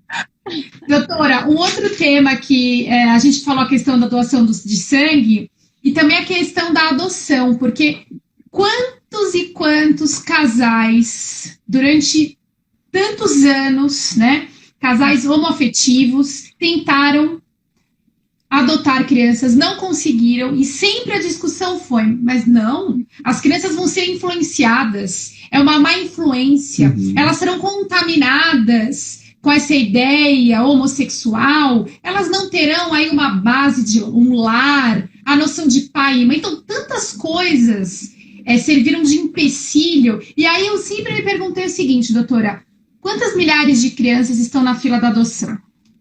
Doutora, um outro tema que a gente falou, a questão da doação de sangue, e também a questão da adoção, porque quantos e quantos casais, durante tantos anos, né, casais homoafetivos, tentaram adotar crianças, não conseguiram, e sempre a discussão foi, mas não, as crianças vão ser influenciadas, é uma má influência, elas serão contaminadas com essa ideia homossexual, elas não terão aí uma base de um lar, a noção de pai e mãe. Então, tantas coisas serviram de empecilho. E aí eu sempre me perguntei o seguinte, doutora, quantas milhares de crianças estão na fila da adoção?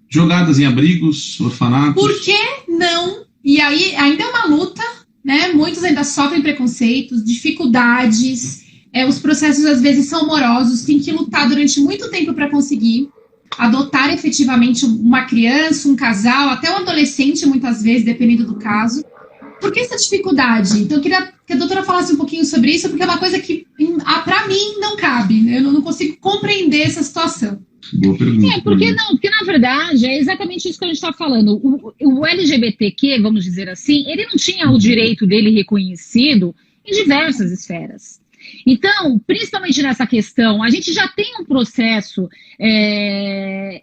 Jogadas em abrigos, orfanatos? Por que não? E aí ainda é uma luta, né? Muitos ainda sofrem preconceitos, dificuldades, os processos às vezes são morosos, tem que lutar durante muito tempo para conseguir adotar efetivamente uma criança, um casal, até um adolescente, muitas vezes, dependendo do caso. Por que essa dificuldade? Então, eu queria que a doutora falasse um pouquinho sobre isso, porque é uma coisa que, para mim, não cabe. Eu não consigo compreender essa situação. Boa pergunta. Porque na verdade, é exatamente isso que a gente está falando. O LGBTQ, vamos dizer assim, ele não tinha o direito dele reconhecido em diversas esferas. Então, principalmente nessa questão, a gente já tem um processo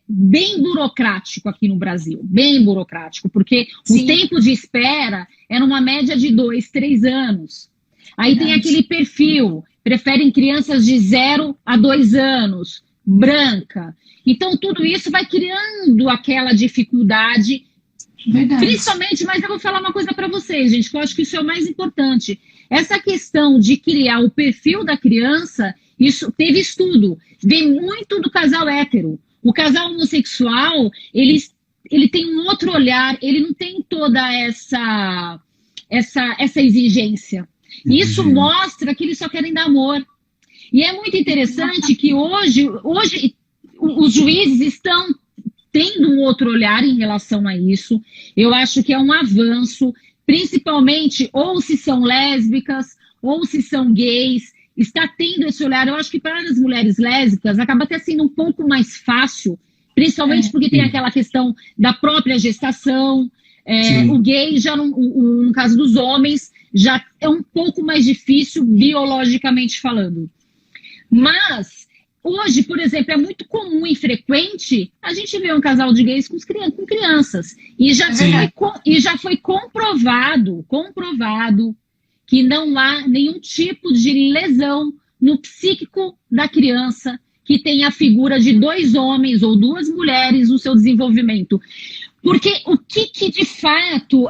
bem burocrático aqui no Brasil, bem burocrático, porque o tempo de espera é numa média de 2, 3 anos. Aí tem aquele perfil, preferem crianças de 0 a 2 anos, branca. Então, tudo isso vai criando aquela dificuldade. Verdade. Principalmente, mas eu vou falar uma coisa para vocês, gente, que eu acho que isso é o mais importante. Essa questão de criar o perfil da criança, isso teve estudo, vem muito do casal hétero. O casal homossexual, ele tem um outro olhar, ele não tem toda essa exigência. Isso mostra que eles só querem dar amor. E é muito interessante que hoje os juízes estão tendo um outro olhar em relação a isso. Eu acho que é um avanço, principalmente ou se são lésbicas ou se são gays, está tendo esse olhar. Eu acho que para as mulheres lésbicas acaba até sendo um pouco mais fácil, principalmente porque tem aquela questão da própria gestação. O gay, já no caso dos homens, já é um pouco mais difícil biologicamente falando. Mas hoje, por exemplo, é muito comum e frequente a gente ver um casal de gays com crianças. E já foi comprovado que não há nenhum tipo de lesão no psíquico da criança que tem a figura de 2 homens ou 2 mulheres no seu desenvolvimento. Porque o que de fato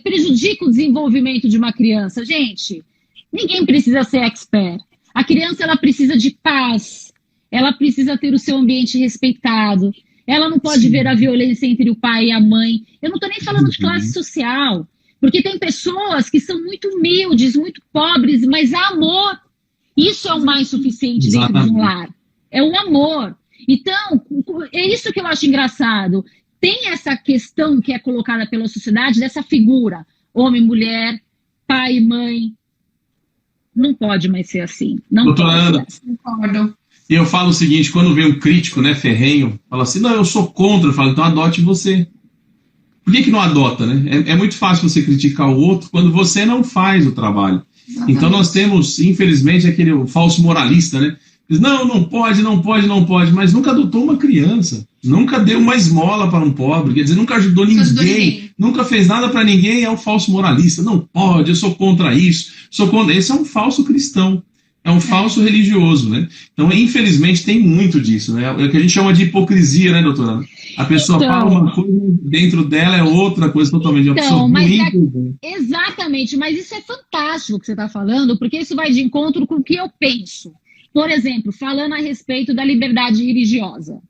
prejudica o desenvolvimento de uma criança? Gente, ninguém precisa ser expert. A criança, ela precisa de paz, ela precisa ter o seu ambiente respeitado, ela não pode ver a violência entre o pai e a mãe. Eu não estou nem falando de classe social, porque tem pessoas que são muito humildes, muito pobres, mas há amor. Isso é o mais suficiente dentro de um lar. É o amor. Então, é isso que eu acho engraçado. Tem essa questão que é colocada pela sociedade dessa figura, homem, mulher, pai e mãe. Não pode mais ser assim. Não Doutora Ana, concordo. E eu falo o seguinte, quando vem um crítico, né, ferrenho, fala assim, não, eu sou contra, eu falo, então adote você. Por que não adota, né? É muito fácil você criticar o outro quando você não faz o trabalho. Exatamente. Então nós temos, infelizmente, o falso moralista, né? Diz, não pode, mas nunca adotou uma criança, nunca deu uma esmola para um pobre, quer dizer, nunca ajudou ninguém, nunca fez nada para ninguém, é o falso moralista, não pode, eu sou contra isso, sou contra... Esse é um falso cristão, é um falso religioso, né? Então, infelizmente, tem muito disso, né? É o que a gente chama de hipocrisia, né, doutora? A pessoa fala uma coisa, dentro dela é outra coisa totalmente. Exatamente, mas isso é fantástico que você está falando, porque isso vai de encontro com o que eu penso. Por exemplo, falando a respeito da liberdade religiosa.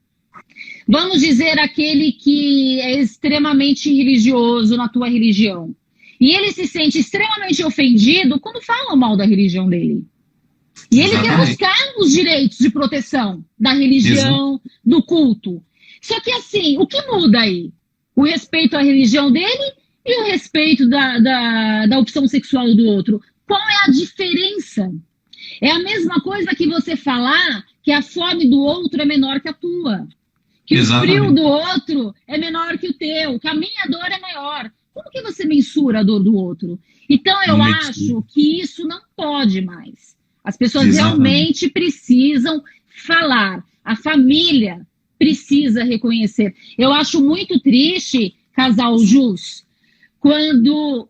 Vamos dizer aquele que é extremamente religioso na tua religião. E ele se sente extremamente ofendido quando falam mal da religião dele. E ele quer buscar os direitos de proteção da religião, do culto. Só que assim, o que muda aí? O respeito à religião dele e o respeito da opção sexual do outro. Qual é a diferença? É a mesma coisa que você falar que a fome do outro é menor que a tua. Que o frio do outro é menor que o teu. Que a minha dor é maior. Como que você mensura a dor do outro? Então eu acho que isso não pode mais. As pessoas realmente precisam falar. A família precisa reconhecer. Eu acho muito triste, casal Jus, quando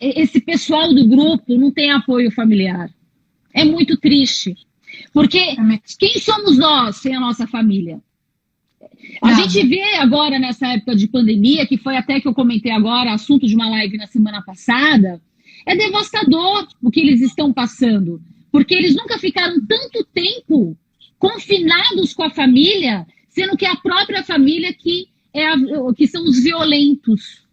esse pessoal do grupo não tem apoio familiar. É muito triste. Porque quem somos nós sem a nossa família? A gente vê agora, nessa época de pandemia, que foi até que eu comentei agora, assunto de uma live na semana passada, é devastador o que eles estão passando. Porque eles nunca ficaram tanto tempo confinados com a família, sendo que é a própria família que são os violentos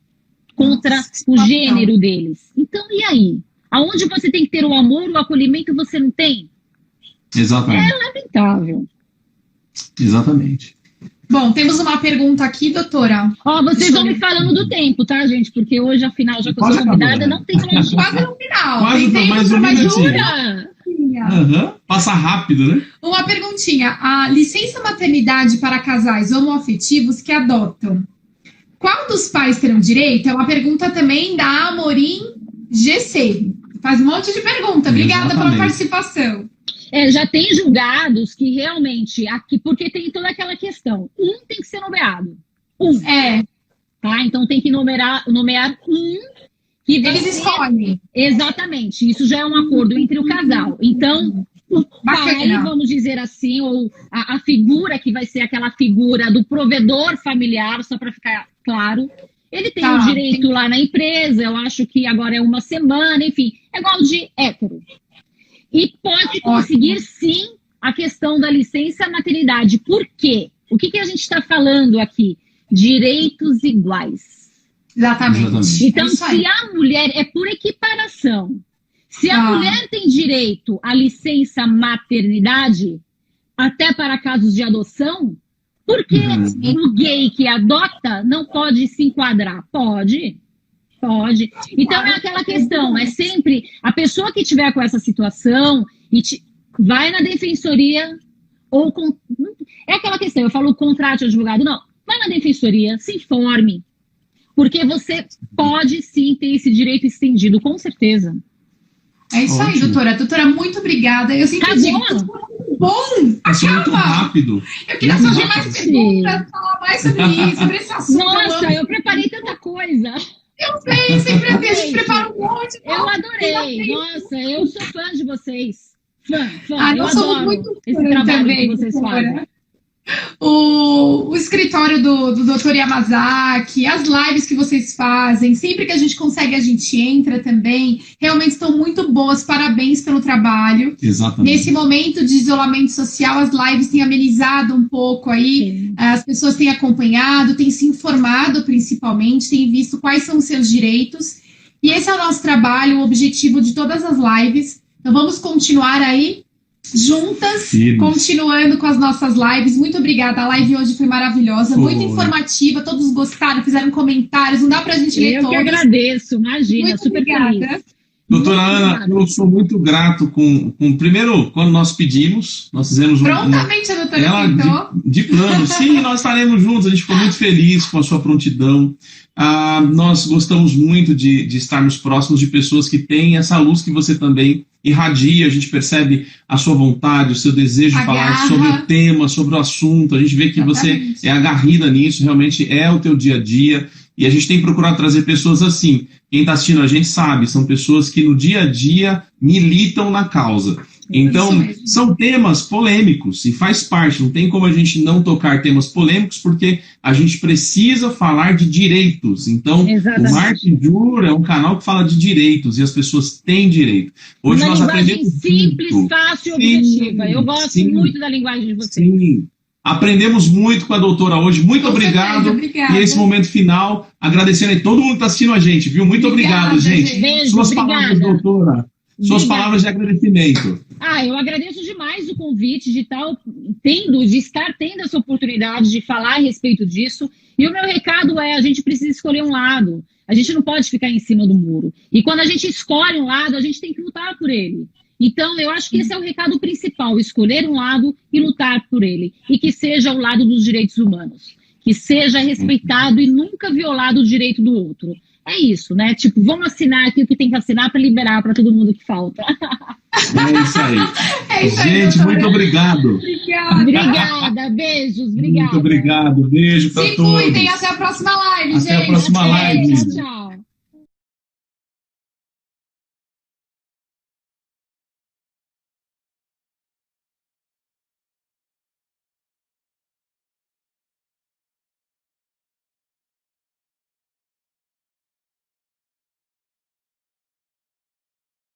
contra o gênero deles. Então, e aí? Aonde você tem que ter o amor, o acolhimento, você não tem? Exatamente. É lamentável. Exatamente. Bom, temos uma pergunta aqui, doutora. Vocês vão me falando do tempo, tá, gente? Porque hoje, afinal, já que eu sou convidada, não tem como... Quase no final. Quase tem mais ou menos jura? Passa rápido, né? Uma perguntinha. A licença maternidade para casais homoafetivos que adotam, qual dos pais terão direito? É uma pergunta também da Amorim GC. Faz um monte de pergunta. Obrigada pela participação. Já tem julgados que realmente, porque tem toda aquela questão, tem que ser nomeado. Tá? Então tem que nomear que eles escolhem. Exatamente, isso já é um acordo entre o casal. Então, o pai, vamos dizer assim, ou a figura que vai ser aquela figura do provedor familiar, só para ficar claro, ele tem o direito lá na empresa, eu acho que agora é 1 semana, enfim, é igual de hétero. E pode conseguir, sim, a questão da licença maternidade. Por quê? O que a gente está falando aqui? Direitos iguais. Exatamente. Então, se a mulher... É por equiparação. Se a mulher tem direito à licença maternidade, até para casos de adoção, por que o gay que adota não pode se enquadrar? Pode. Então é aquela questão, é sempre a pessoa que tiver com essa situação vai na defensoria é aquela questão, eu falo contrato advogado, não, vai na defensoria, se informe, porque você pode sim ter esse direito estendido, com certeza. É isso aí, doutora. Doutora, muito obrigada. Eu sempre digo, bom! Passou muito rápido. Eu queria fazer mais perguntas, falar mais sobre isso, sobre esse assunto. Nossa, eu preparei tanta coisa. Eu sei, sempre a gente prepara um monte. Eu adorei. Nossa, eu sou fã de vocês. Fã. Eu nós somos adoro muito esse trabalho também, que vocês fazem. O escritório do Dr. Yamazaki, as lives que vocês fazem, sempre que a gente consegue, a gente entra também. Realmente estão muito boas, parabéns pelo trabalho. Exatamente. Nesse momento de isolamento social, as lives têm amenizado um pouco aí, as pessoas têm acompanhado, têm se informado principalmente, têm visto quais são os seus direitos. E esse é o nosso trabalho, o objetivo de todas as lives. Então vamos continuar aí juntas, continuando com as nossas lives. Muito obrigada, a live hoje foi maravilhosa, muito informativa, todos gostaram, fizeram comentários, não dá pra gente ler todos. Eu que agradeço, imagina, muito super obrigada. feliz. Doutora Ana, eu sou muito grato com primeiro, quando nós pedimos, nós fizemos prontamente a doutora aceitou. De plano, sim, nós estaremos juntos, a gente ficou muito feliz com a sua prontidão. Nós gostamos muito de estarmos próximos de pessoas que têm essa luz que você também irradia, a gente percebe a sua vontade, o seu desejo de falar sobre o tema, sobre o assunto, a gente vê que você é agarrida nisso, realmente é o teu dia a dia, e a gente tem procurado trazer pessoas assim. Quem está assistindo a gente sabe, são pessoas que no dia a dia militam na causa. Então, são temas polêmicos e faz parte, não tem como a gente não tocar temas polêmicos, porque a gente precisa falar de direitos. Então, o Martin Jura é um canal que fala de direitos e as pessoas têm direito. Hoje nós aprendemos simples, fácil e objetiva. Eu gosto muito da linguagem de vocês. Sim. Aprendemos muito com a doutora hoje. Muito obrigado. E esse momento final, agradecendo a todo mundo que está assistindo a gente, viu? Muito obrigado, gente. Beijo, Suas palavras, doutora. Suas palavras de agradecimento. Eu agradeço demais o convite de estar tendo essa oportunidade de falar a respeito disso. E o meu recado é, a gente precisa escolher um lado. A gente não pode ficar em cima do muro. E quando a gente escolhe um lado, a gente tem que lutar por ele. Então, eu acho que esse é o recado principal, escolher um lado e lutar por ele. E que seja o lado dos direitos humanos. Que seja respeitado e nunca violado o direito do outro. É isso, né? Tipo, vamos assinar aqui o que tem que assinar para liberar para todo mundo que falta. É isso aí. Gente, muito obrigado. Obrigada, beijos, obrigada. Muito obrigado, beijo para todos. Se cuidem, até a próxima live, gente. Até a próxima live. Tchau.